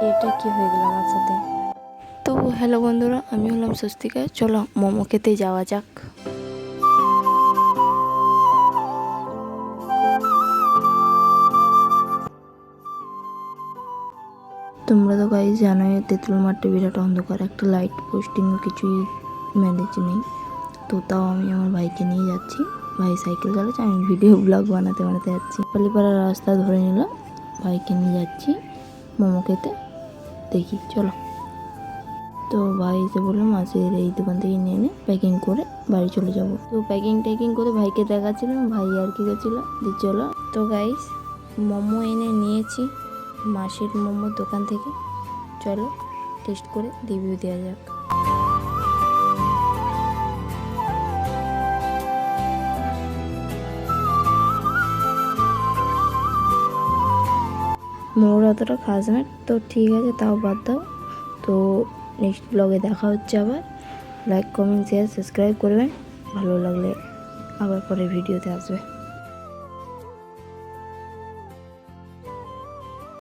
এটা কি হয়ে গেল আমার সাথে? তো হ্যালো বন্ধুরা, আমি হলাম স্বস্তিকা। চলো মোমো খেতে যাওয়া যাক। তোমরা তো গাইস জানোই তেঁতুল মাঠে বিরাট অন্ধকার, একটা লাইট পোস্টিংও কিছুই ম্যানেজ নেই। তো তাও আমি আমার ভাইকে নিয়ে যাচ্ছি। ভাই সাইকেল চালাচ্ছে, আমি ভিডিও ব্লগ বানাতে বানাতে যাচ্ছি। পালিপাড়ার রাস্তা ধরে নিলাম, ভাইকে নিয়ে যাচ্ছি মোমো খেতে। দেখি চলো। তো ভাই এসে বললাম মাছের এই দোকান থেকে নিয়ে নে, প্যাকিং করে বাড়ি চলে যাব। তো প্যাকিং করে ভাইকে দেখাচ্ছিলাম, ভাই আর কি করছিল দি চলো। তো গাইস মোমো এনে নিয়েছি মাসির মোমোর দোকান থেকে। চলো টেস্ট করে রিভিউ দেওয়া যাক। মোর অতটা খাস না, তো ঠিক আছে তাও বাদ দাও। তো নেক্সট ব্লগে দেখা হচ্ছে আবার। লাইক কমেন্ট শেয়ার সাবস্ক্রাইব করবেন, ভালো লাগলে আবার পরে ভিডিওতে আসবে।